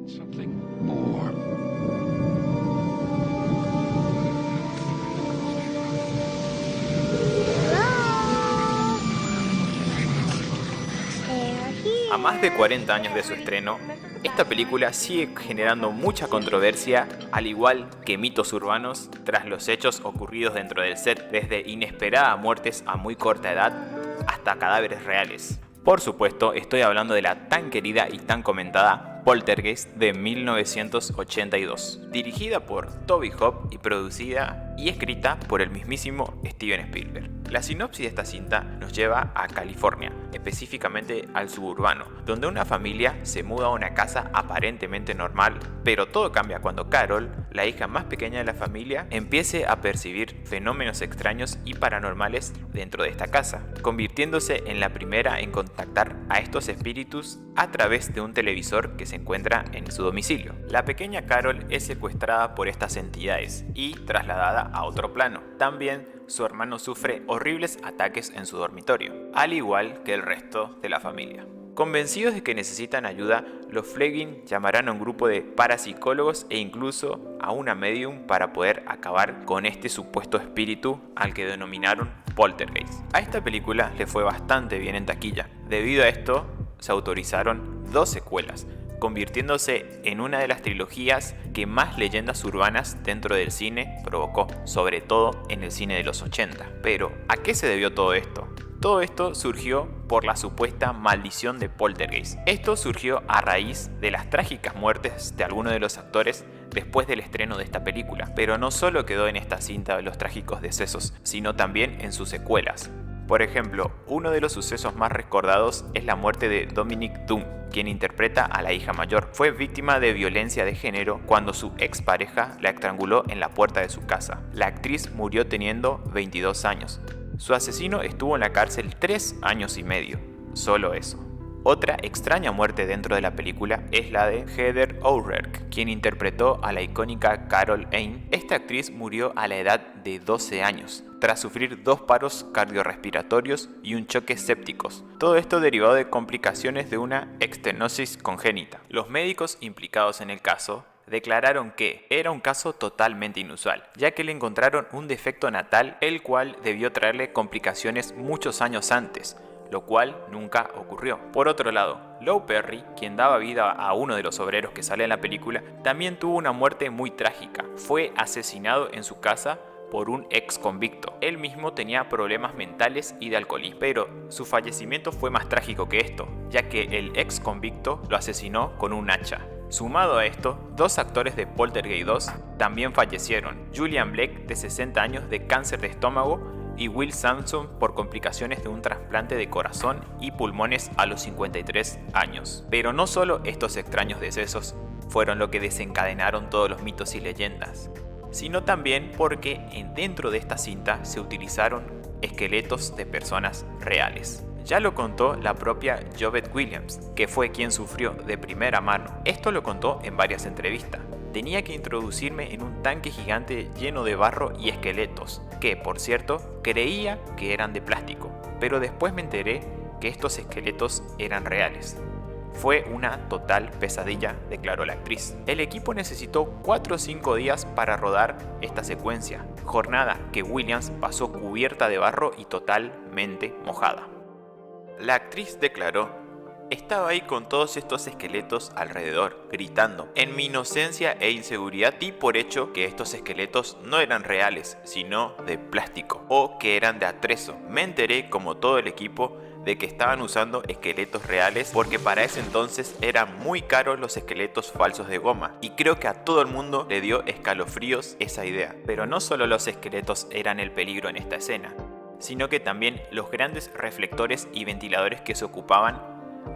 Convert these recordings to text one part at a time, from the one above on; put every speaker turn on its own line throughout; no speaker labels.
Something more.
A más de 40 años de su estreno, esta película sigue generando mucha controversia, al igual que mitos urbanos, tras los hechos ocurridos dentro del set, desde inesperadas muertes a muy corta edad hasta cadáveres reales. Por supuesto, estoy hablando de la tan querida y tan comentada Poltergeist de 1982, dirigida por Toby Hooper y producida y escrita por el mismísimo Steven Spielberg. La sinopsis de esta cinta nos lleva a California, específicamente al suburbano, donde una familia se muda a una casa aparentemente normal, pero todo cambia cuando Carol, la hija más pequeña de la familia, empiece a percibir fenómenos extraños y paranormales dentro de esta casa, convirtiéndose en la primera en contactar a estos espíritus a través de un televisor que se encuentra en su domicilio. La pequeña Carol es secuestrada por estas entidades y trasladada a otro plano. También su hermano sufre horribles ataques en su dormitorio, al igual que el resto de la familia. Convencidos de que necesitan ayuda, los Fleming llamarán a un grupo de parapsicólogos e incluso a una medium para poder acabar con este supuesto espíritu al que denominaron Poltergeist. A esta película le fue bastante bien en taquilla. Debido a esto, se autorizaron 2 secuelas, convirtiéndose en una de las trilogías que más leyendas urbanas dentro del cine provocó, sobre todo en el cine de los 80. Pero, ¿a qué se debió todo esto? Todo esto surgió por la supuesta maldición de Poltergeist. Esto surgió a raíz de las trágicas muertes de algunos de los actores después del estreno de esta película. Pero no solo quedó en esta cinta de los trágicos decesos, sino también en sus secuelas. Por ejemplo, uno de los sucesos más recordados es la muerte de Dominic Dunne, quien interpreta a la hija mayor. Fue víctima de violencia de género cuando su expareja la estranguló en la puerta de su casa. La actriz murió teniendo 22 años. Su asesino estuvo en la cárcel 3 años y medio. Solo eso. Otra extraña muerte dentro de la película es la de Heather O'Rourke, quien interpretó a la icónica Carol Anne. Esta actriz murió a la edad de 12 años, tras sufrir 2 paros cardiorrespiratorios y un choque sépticos. Todo esto derivado de complicaciones de una estenosis congénita. Los médicos implicados en el caso declararon que era un caso totalmente inusual, ya que le encontraron un defecto natal, el cual debió traerle complicaciones muchos años antes, lo cual nunca ocurrió. Por otro lado, Lou Perry, quien daba vida a uno de los obreros que sale en la película, también tuvo una muerte muy trágica. Fue asesinado en su casa por un ex convicto. Él mismo tenía problemas mentales y de alcoholismo, pero su fallecimiento fue más trágico que esto, ya que el ex convicto lo asesinó con un hacha. Sumado a esto, 2 actores de Poltergeist 2 también fallecieron: Julian Blake, de 60 años, de cáncer de estómago, y Will Sampson por complicaciones de un trasplante de corazón y pulmones a los 53 años. Pero no solo estos extraños decesos fueron lo que desencadenaron todos los mitos y leyendas, sino también porque dentro de esta cinta se utilizaron esqueletos de personas reales. Ya lo contó la propia Jovette Williams, que fue quien sufrió de primera mano. Esto lo contó en varias entrevistas. Tenía que introducirme en un tanque gigante lleno de barro y esqueletos, que, por cierto, creía que eran de plástico, pero después me enteré que estos esqueletos eran reales. Fue una total pesadilla, declaró la actriz. El equipo necesitó 4 o 5 días para rodar esta secuencia, jornada que Williams pasó cubierta de barro y totalmente mojada. La actriz declaró: estaba ahí con todos estos esqueletos alrededor, gritando. En mi inocencia e inseguridad di por hecho que estos esqueletos no eran reales, sino de plástico, o que eran de atrezo. Me enteré, como todo el equipo, de que estaban usando esqueletos reales porque para ese entonces eran muy caros los esqueletos falsos de goma, y creo que a todo el mundo le dio escalofríos esa idea. Pero no solo los esqueletos eran el peligro en esta escena, sino que también los grandes reflectores y ventiladores que se ocupaban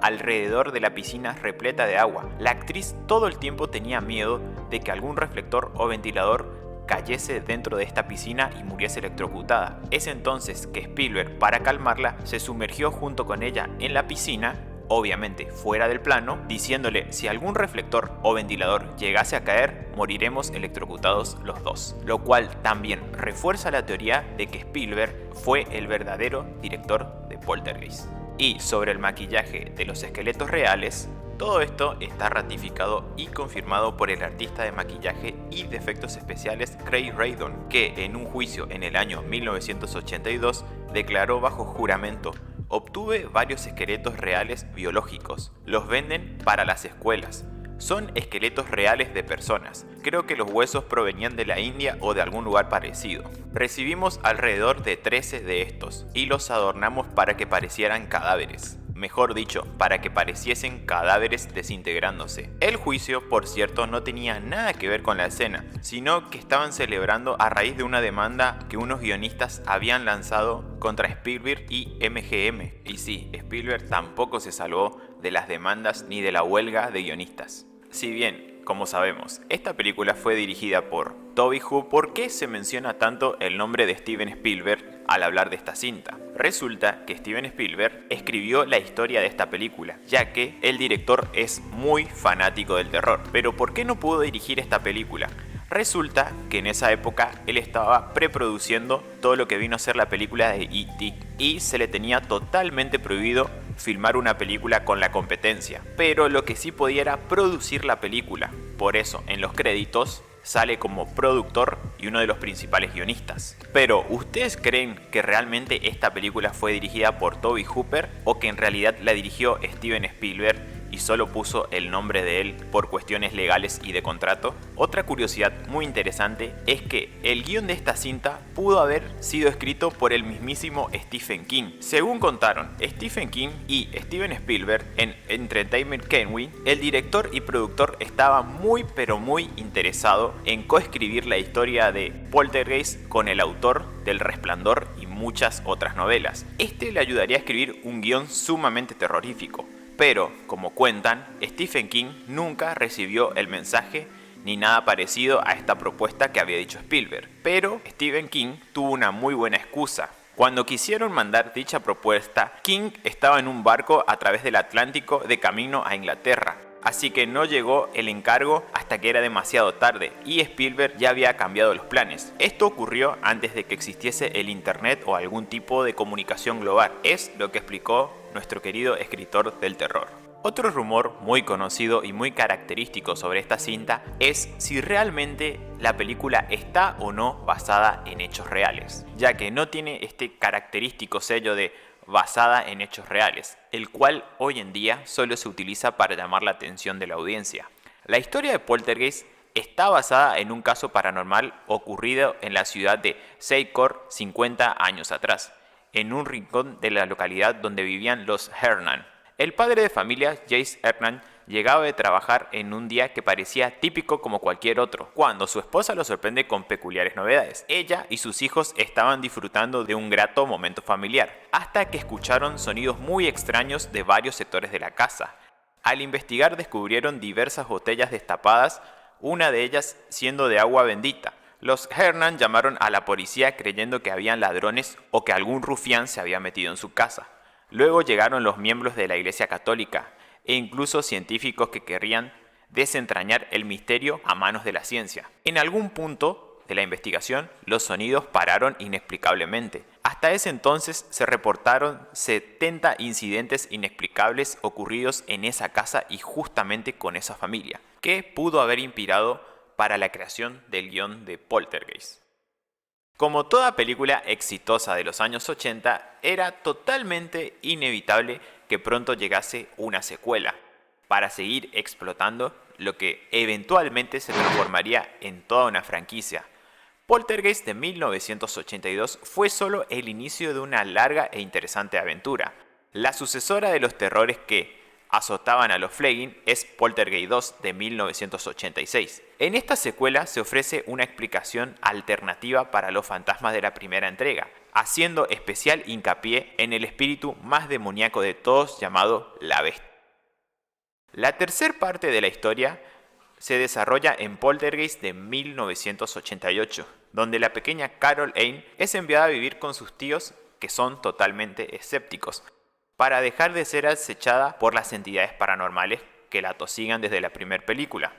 alrededor de la piscina repleta de agua. La actriz todo el tiempo tenía miedo de que algún reflector o ventilador cayese dentro de esta piscina y muriese electrocutada. Es entonces que Spielberg, para calmarla, se sumergió junto con ella en la piscina, obviamente fuera del plano, diciéndole: si algún reflector o ventilador llegase a caer, moriremos electrocutados los dos. Lo cual también refuerza la teoría de que Spielberg fue el verdadero director de Poltergeist. Y sobre el maquillaje de los esqueletos reales, Todo esto está ratificado y confirmado por el artista de maquillaje y de efectos especiales Craig Raydon, que en un juicio en el año 1982 declaró bajo juramento: obtuve varios esqueletos reales biológicos, los venden para las escuelas. Son esqueletos reales de personas. Creo que los huesos provenían de la India o de algún lugar parecido. Recibimos alrededor de 13 de estos y los adornamos para que parecieran cadáveres. Mejor dicho, para que pareciesen cadáveres desintegrándose. El juicio, por cierto, no tenía nada que ver con la escena, sino que estaban celebrando a raíz de una demanda que unos guionistas habían lanzado contra Spielberg y MGM. Y sí, Spielberg tampoco se salvó de las demandas ni de la huelga de guionistas. Si bien, como sabemos, esta película fue dirigida por Tobe Hooper, ¿por qué se menciona tanto el nombre de Steven Spielberg al hablar de esta cinta? Resulta que Steven Spielberg escribió la historia de esta película, ya que el director es muy fanático del terror. Pero ¿por qué no pudo dirigir esta película? Resulta que en esa época él estaba preproduciendo todo lo que vino a ser la película de E.T. y se le tenía totalmente prohibido filmar una película con la competencia, pero lo que sí podía era producir la película. Por eso en los créditos sale como productor y uno de los principales guionistas. Pero ¿ustedes creen que realmente esta película fue dirigida por Tobe Hooper o que en realidad la dirigió Steven Spielberg y solo puso el nombre de él por cuestiones legales y de contrato? Otra curiosidad muy interesante es que el guión de esta cinta pudo haber sido escrito por el mismísimo Stephen King. Según contaron Stephen King y Steven Spielberg en Entertainment Weekly, el director y productor estaba muy interesado en coescribir la historia de Poltergeist con el autor del Resplandor y muchas otras novelas. Este le ayudaría a escribir un guión sumamente terrorífico. Pero, como cuentan, Stephen King nunca recibió el mensaje ni nada parecido a esta propuesta que había dicho Spielberg. Pero Stephen King tuvo una muy buena excusa. Cuando quisieron mandar dicha propuesta, King estaba en un barco a través del Atlántico de camino a Inglaterra. Así que no llegó el encargo hasta que era demasiado tarde y Spielberg ya había cambiado los planes. Esto ocurrió antes de que existiese el internet o algún tipo de comunicación global. Es lo que explicó nuestro querido escritor del terror. Otro rumor muy conocido y muy característico sobre esta cinta es si realmente la película está o no basada en hechos reales, ya que no tiene este característico sello de basada en hechos reales, el cual hoy en día solo se utiliza para llamar la atención de la audiencia. La historia de Poltergeist está basada en un caso paranormal ocurrido en la ciudad de Sycamore 50 años atrás, en un rincón de la localidad donde vivían los Hernan. El padre de familia, Jace Hernan, llegaba de trabajar en un día que parecía típico como cualquier otro, cuando su esposa lo sorprende con peculiares novedades. Ella y sus hijos estaban disfrutando de un grato momento familiar, hasta que escucharon sonidos muy extraños de varios sectores de la casa. Al investigar descubrieron diversas botellas destapadas, una de ellas siendo de agua bendita. Los Hernan llamaron a la policía creyendo que habían ladrones o que algún rufián se había metido en su casa. Luego llegaron los miembros de la Iglesia Católica e incluso científicos que querrían desentrañar el misterio a manos de la ciencia. En algún punto de la investigación, los sonidos pararon inexplicablemente. Hasta ese entonces se reportaron 70 incidentes inexplicables ocurridos en esa casa y justamente con esa familia, que pudo haber inspirado para la creación del guión de Poltergeist. Como toda película exitosa de los años 80, era totalmente inevitable que pronto llegase una secuela, para seguir explotando lo que eventualmente se transformaría en toda una franquicia. Poltergeist de 1982 fue solo el inicio de una larga e interesante aventura. La sucesora de los terrores que azotaban a los Fleming es Poltergeist 2 de 1986. En esta secuela se ofrece una explicación alternativa para los fantasmas de la primera entrega, haciendo especial hincapié en el espíritu más demoníaco de todos llamado la Bestia. La tercera parte de la historia se desarrolla en Poltergeist de 1988, donde la pequeña Carol Anne es enviada a vivir con sus tíos que son totalmente escépticos, para dejar de ser acechada por las entidades paranormales que la atosigan desde la primera película.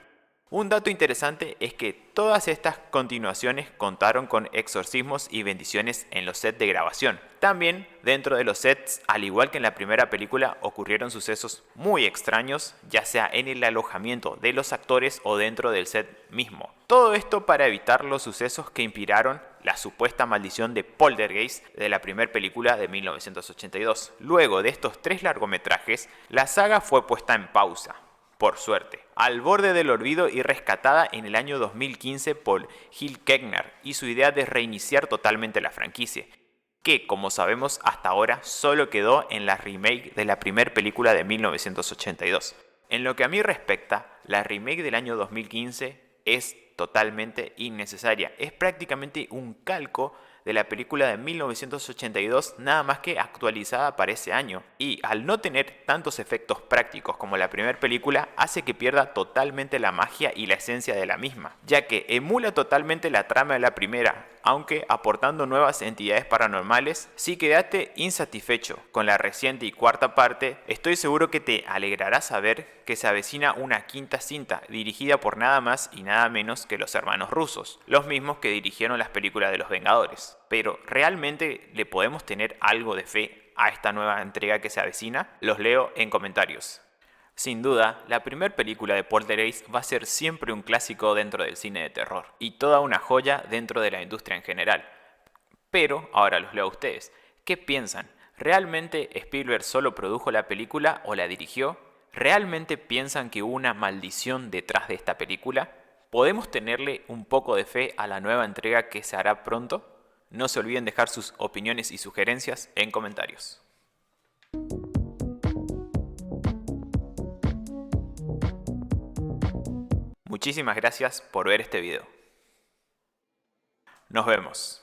Un dato interesante es que todas estas continuaciones contaron con exorcismos y bendiciones en los sets de grabación. También dentro de los sets, al igual que en la primera película, ocurrieron sucesos muy extraños, ya sea en el alojamiento de los actores o dentro del set mismo. Todo esto para evitar los sucesos que inspiraron la supuesta maldición de Poltergeist de la primera película de 1982. Luego de estos 3 largometrajes, la saga fue puesta en pausa. Por suerte, al borde del olvido y rescatada en el año 2015 por Gil Kettner y su idea de reiniciar totalmente la franquicia, que como sabemos hasta ahora solo quedó en la remake de la primera película de 1982. En lo que a mí respecta, la remake del año 2015 es totalmente innecesaria, es prácticamente un calco de la película de 1982, nada más que actualizada para ese año, y al no tener tantos efectos prácticos como la primera película, hace que pierda totalmente la magia y la esencia de la misma, ya que emula totalmente la trama de la primera, aunque aportando nuevas entidades paranormales. Si quedaste insatisfecho con la reciente y cuarta parte, estoy seguro que te alegrará saber que se avecina una quinta cinta dirigida por nada más y nada menos que los hermanos rusos, los mismos que dirigieron las películas de los Vengadores. Pero ¿realmente le podemos tener algo de fe a esta nueva entrega que se avecina? Los leo en comentarios. Sin duda, la primera película de Poltergeist va a ser siempre un clásico dentro del cine de terror y toda una joya dentro de la industria en general. Pero, ahora los leo a ustedes. ¿Qué piensan? ¿Realmente Spielberg solo produjo la película o la dirigió? ¿Realmente piensan que hubo una maldición detrás de esta película? ¿Podemos tenerle un poco de fe a la nueva entrega que se hará pronto? No se olviden dejar sus opiniones y sugerencias en comentarios. Muchísimas gracias por ver este video. Nos vemos.